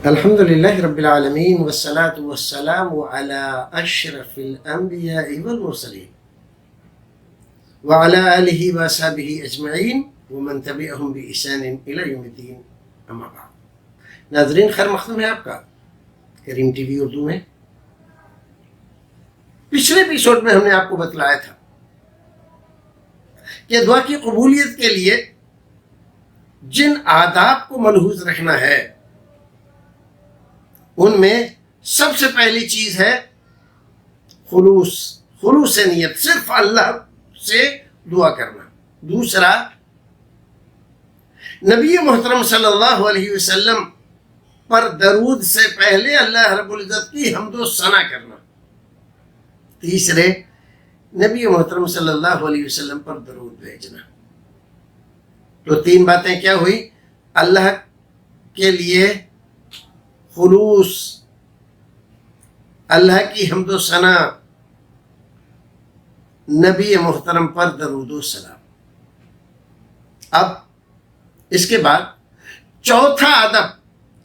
الحمد لله رب العالمين والصلاة والسلام على أشرف الأنبياء والمرسلين وعلى آله وصحبه أجمعين ومن تبعهم بإحسان إلى يوم الدين اما بعد. ناظرین خیر مقدم ہے آپ کا کریم ٹی وی اردو میں. پچھلے ایپیسوڈ میں ہم نے آپ کو بتلایا تھا کہ دعا کی قبولیت کے لیے جن آداب کو ملحوظ رکھنا ہے ان میں سب سے پہلی چیز ہے خلوص نیت، صرف اللہ سے دعا کرنا. دوسرا، نبی محترم صلی اللہ علیہ وسلم پر درود سے پہلے اللہ رب العزت کی حمد و ثنا کرنا. تیسرے، نبی محترم صلی اللہ علیہ وسلم پر درود بھیجنا. تو تین باتیں کیا ہوئی؟ اللہ کے لیے خلوص، اللہ کی حمد و ثنا، نبی محترم پر درود و سلام. اب اس کے بعد چوتھا ادب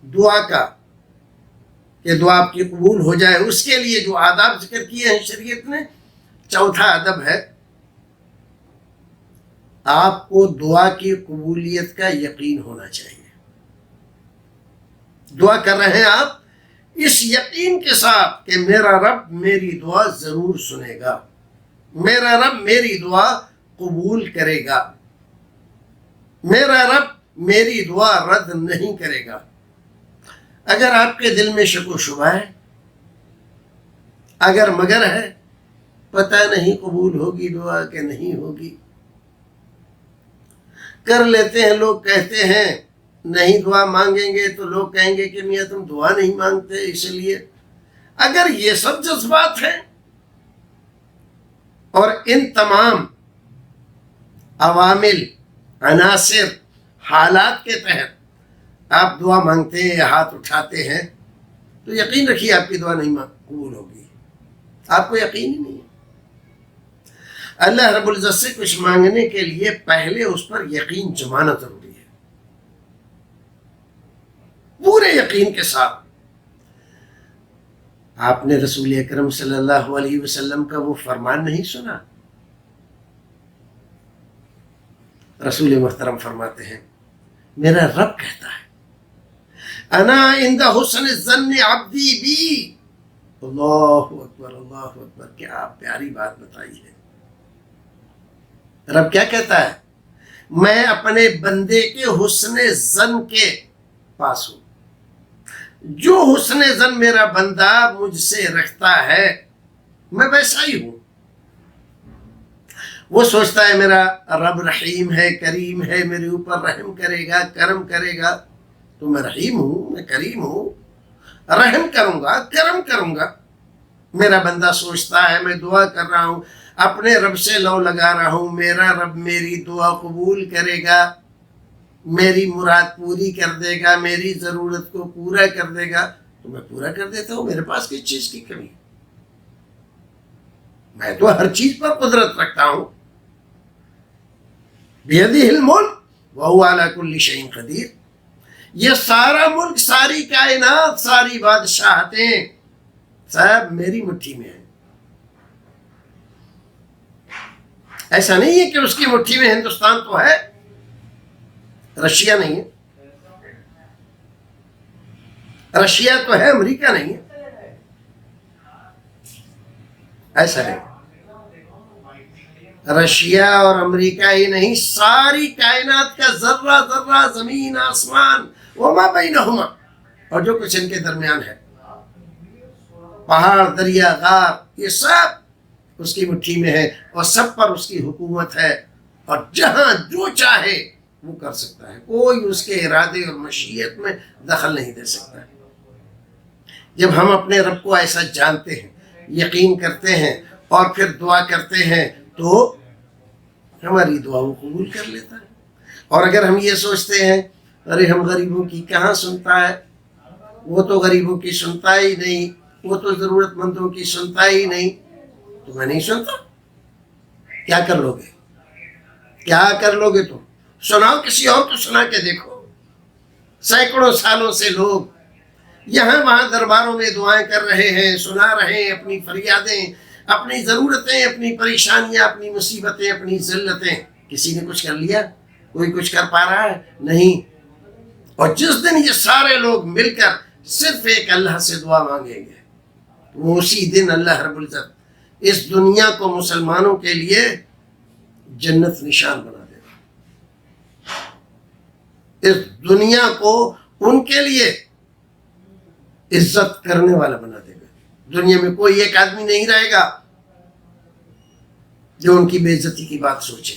دعا کا کہ دعا آپ کی قبول ہو جائے، اس کے لیے جو آداب ذکر کیے ہیں شریعت نے، چوتھا ادب ہے آپ کو دعا کی قبولیت کا یقین ہونا چاہیے. دعا کر رہے ہیں آپ اس یقین کے ساتھ کہ میرا رب میری دعا ضرور سنے گا، میرا رب میری دعا قبول کرے گا، میرا رب میری دعا رد نہیں کرے گا. اگر آپ کے دل میں شک و شبہ ہے، اگر مگر ہے، پتہ نہیں قبول ہوگی دعا کہ نہیں ہوگی، کر لیتے ہیں لوگ، کہتے ہیں نہیں دعا مانگیں گے تو لوگ کہیں گے کہ میاں تم دعا نہیں مانگتے. اس لیے اگر یہ سب جذبات ہیں اور ان تمام عوامل، عناصر، حالات کے تحت آپ دعا مانگتے ہیں یا ہاتھ اٹھاتے ہیں تو یقین رکھیے آپ کی دعا نہیں قبول ہوگی. آپ کو یقین ہی نہیں ہے. اللہ رب العزت سے کچھ مانگنے کے لیے پہلے اس پر یقین جمانا ضروری ہے، پورے یقین کے ساتھ. آپ نے رسول اکرم صلی اللہ علیہ وسلم کا وہ فرمان نہیں سنا؟ رسول محترم فرماتے ہیں میرا رب کہتا ہے انا عند حسن الظن عبدی بی. اللہ اکبر، اللہ اکبر، کیا پیاری بات بتائی ہے. رب کیا کہتا ہے؟ میں اپنے بندے کے حسن ظن کے پاس ہوں. جو حسن ظن میرا بندہ مجھ سے رکھتا ہے میں ویسا ہی ہوں. وہ سوچتا ہے میرا رب رحیم ہے، کریم ہے، میرے اوپر رحم کرے گا، کرم کرے گا. تو میں رحیم ہوں، میں کریم ہوں، رحم کروں گا، کرم کروں گا. میرا بندہ سوچتا ہے میں دعا کر رہا ہوں، اپنے رب سے لو لگا رہا ہوں، میرا رب میری دعا قبول کرے گا، میری مراد پوری کر دے گا، میری ضرورت کو پورا کر دے گا. تو میں پورا کر دیتا ہوں. میرے پاس کس چیز کی کمی؟ میں تو ہر چیز پر قدرت رکھتا ہوں. بیدہ الملک وہو علی کل شیء قدیر. یہ سارا ملک، ساری کائنات، ساری بادشاہتیں صاحب میری مٹھی میں ہیں. ایسا نہیں ہے کہ اس کی مٹھی میں ہندوستان تو ہے، رشیا نہیں ہے، رشیا تو ہے، امریکہ نہیں ہے. ایسا نہیں. رشیا اور امریکہ ہی نہیں، ساری کائنات کا ذرہ ذرہ، زمین آسمان وما بینہما، اور جو کچھ ان کے درمیان ہے، پہاڑ، دریا، غار، یہ سب اس کی مٹھی میں ہے اور سب پر اس کی حکومت ہے. اور جہاں جو چاہے وہ کر سکتا ہے. کوئی اس کے ارادے اور مشیت میں دخل نہیں دے سکتا. جب ہم اپنے رب کو ایسا جانتے ہیں، یقین کرتے ہیں اور پھر دعا کرتے ہیں تو ہماری دعا وہ قبول کر لیتا ہے. اور اگر ہم یہ سوچتے ہیں ارے ہم غریبوں کی کہاں سنتا ہے، وہ تو غریبوں کی سنتا ہی نہیں، وہ تو ضرورت مندوں کی سنتا ہی نہیں، تو میں نہیں سنتا. کیا کر لو گے؟ کیا کر لو گے؟ تم سناؤ، کسی اور کو سنا کے دیکھو. سینکڑوں سالوں سے لوگ یہاں وہاں درباروں میں دعائیں کر رہے ہیں، سنا رہے ہیں اپنی فریادیں، اپنی ضرورتیں، اپنی پریشانیاں، اپنی مصیبتیں، اپنی ذلتیں. کسی نے کچھ کر لیا؟ کوئی کچھ کر پا رہا ہے؟ نہیں. اور جس دن یہ سارے لوگ مل کر صرف ایک اللہ سے دعا مانگیں گے، وہ اسی دن اللہ رب العزت اس دنیا کو مسلمانوں کے لیے جنت نشان بنا دے گا. اس دنیا کو ان کے لیے عزت کرنے والا بنا دے گا. دنیا میں کوئی ایک آدمی نہیں رہے گا جو ان کی بے عزتی کی بات سوچے.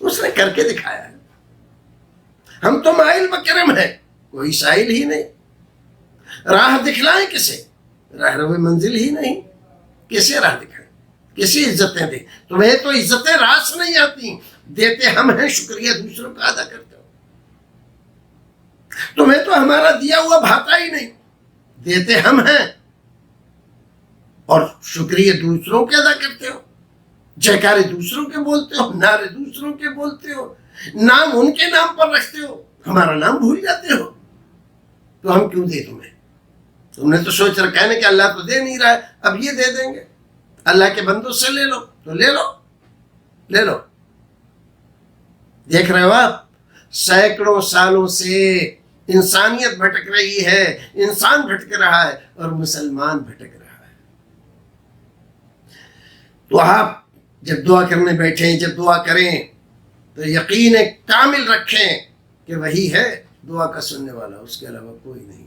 اس نے کر کے دکھایا ہے. ہم تو مائل بکرم ہیں، کوئی سائل ہی نہیں. راہ دکھلائیں کسے؟ راہ رو منزل ہی نہیں. کسے راہ دکھائیں؟ کسی عزتیں دیں؟ تمہیں تو عزتیں راس نہیں آتی، دیتے ہم ہیں، شکریہ دوسروں کا ادا کرتے ہو. تمہیں تو ہمارا دیا ہوا بھاتا ہی نہیں، دیتے ہم ہیں اور شکریہ دوسروں کے ادا کرتے ہو. جیکارے دوسروں کے بولتے ہو، نعرے دوسروں کے بولتے ہو، نام ان کے نام پر رکھتے ہو، ہمارا نام بھول جاتے ہو. تو ہم کیوں دیں تمہیں؟ تم نے تو سوچ رکھا ہے نا کہ اللہ تو دے نہیں رہا ہے، اب یہ دے دیں گے. اللہ کے بندوں سے لے لو تو لے لو، لے لو. دیکھ رہے ہو آپ، سینکڑوں سالوں سے انسانیت بھٹک رہی ہے، انسان بھٹک رہا ہے اور مسلمان بھٹک رہا ہے. تو آپ جب دعا کرنے بیٹھیں، جب دعا کریں تو یقین کامل رکھیں کہ وہی ہے دعا کا سننے والا، اس کے علاوہ کوئی نہیں.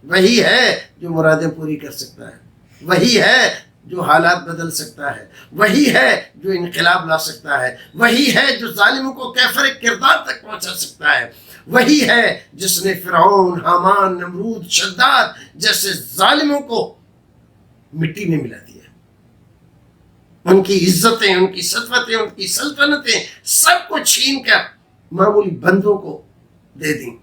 وہی ہے جو مرادیں پوری کر سکتا ہے، وہی ہے جو حالات بدل سکتا ہے، وہی ہے جو انقلاب لا سکتا ہے، وہی ہے جو ظالموں کو کیفر کردار تک پہنچا سکتا ہے، وہی ہے جس نے فرعون، حامان، نمرود، شداد جیسے ظالموں کو مٹی میں ملا دیا. ان کی عزتیں، ان کی سطوتیں، ان کی سلطنتیں سب کو چھین کر معمولی بندوں کو دے دیں.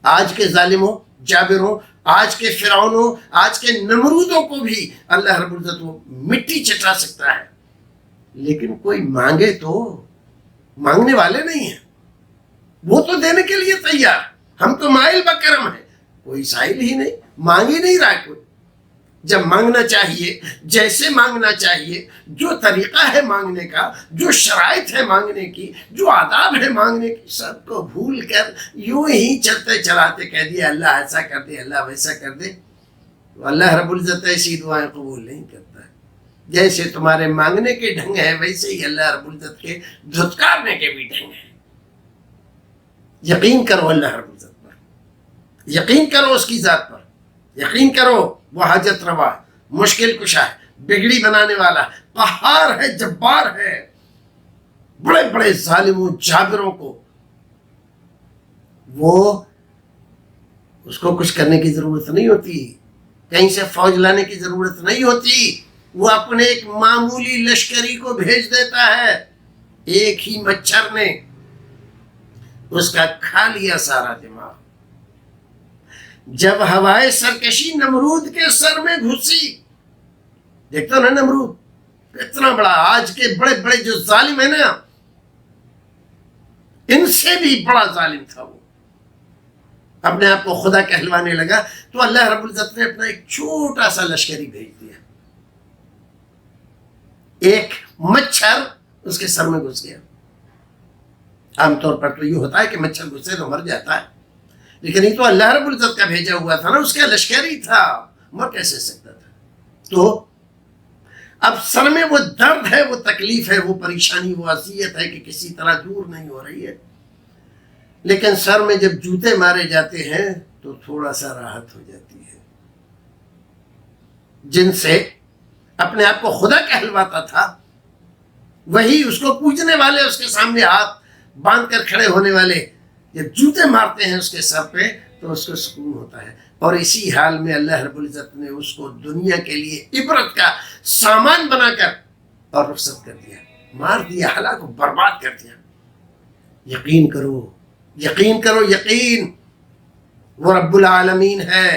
آج کے ظالموں، جابروں، آج کے فرعونوں، آج کے نمرودوں کو بھی اللہ رب العزت وہ مٹی چٹا سکتا ہے. لیکن کوئی مانگے تو، مانگنے والے نہیں ہیں، وہ تو دینے کے لیے تیار. ہم تو مائل بکرم ہیں، کوئی سائل ہی نہیں، مانگ ہی نہیں رہا کوئی. جب مانگنا چاہیے، جیسے مانگنا چاہیے، جو طریقہ ہے مانگنے کا، جو شرائط ہے مانگنے کی، جو آداب ہے مانگنے کی، سب کو بھول کر یوں ہی چلتے چلاتے کہہ دیا اللہ ایسا کر دے، اللہ ویسا کر دے. تو اللہ رب العزت ایسی دعائیں قبول نہیں کرتا ہے. جیسے تمہارے مانگنے کے ڈھنگ ہیں، ویسے ہی اللہ رب العزت کے دھتکارنے کے بھی ڈھنگ ہیں. یقین کرو اللہ رب العزت پر، یقین کرو اس کی ذات پر، یقین کرو وہ حاجت روا ہے، مشکل کشا ہے، بگڑی بنانے والا ہے، قہار ہے، جبار ہے. بڑے بڑے ظالموں، جابروں کو وہ اس کو کچھ کرنے کی ضرورت نہیں ہوتی، کہیں سے فوج لانے کی ضرورت نہیں ہوتی. وہ اپنے ایک معمولی لشکری کو بھیج دیتا ہے. ایک ہی مچھر نے اس کا کھا لیا سارا دماغ. جب ہوائے سرکشی نمرود کے سر میں گھسی، دیکھتا نا نمرود اتنا بڑا، آج کے بڑے بڑے جو ظالم ہیں نا، ان سے بھی بڑا ظالم تھا. وہ اپنے آپ کو خدا کہلوانے لگا تو اللہ رب العزت نے اپنا ایک چھوٹا سا لشکری بھیج دیا. ایک مچھر اس کے سر میں گھس گیا. عام طور پر تو یہ ہوتا ہے کہ مچھر گھسے تو مر جاتا ہے، لیکن یہ تو اللہ رب العزت کا بھیجا ہوا تھا نا، اس کا لشکری تھا، مر کیسے سکتا تھا. تو اب سر میں وہ درد ہے، وہ تکلیف ہے، وہ پریشانی، وہ اذیت ہے کہ کسی طرح دور نہیں ہو رہی ہے. لیکن سر میں جب جوتے مارے جاتے ہیں تو تھوڑا سا راحت ہو جاتی ہے. جن سے اپنے آپ کو خدا کہلواتا تھا، وہی اس کو پوجنے والے، اس کے سامنے ہاتھ باندھ کر کھڑے ہونے والے جب جوتے مارتے ہیں اس کے سر پہ تو اس کو سکون ہوتا ہے. اور اسی حال میں اللہ رب العزت نے اس کو دنیا کے لیے عبرت کا سامان بنا کر اور رخصت کر دیا، مار دیا، ہلاک کو برباد کر دیا. یقین کرو، یقین کرو، یقین وہ رب العالمین ہے،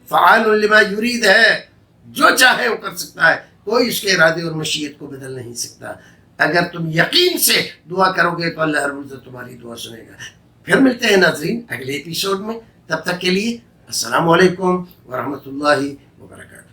فعال لما یرید ہے، جو چاہے وہ کر سکتا ہے، کوئی اس کے ارادے اور مشیت کو بدل نہیں سکتا. اگر تم یقین سے دعا کرو گے تو اللہ رب العزت تمہاری دعا سنے گا. پھر ملتے ہیں ناظرین اگلے ایپیسوڈ میں. تب تک کے لیے السلام علیکم ورحمۃ اللہ وبرکاتہ.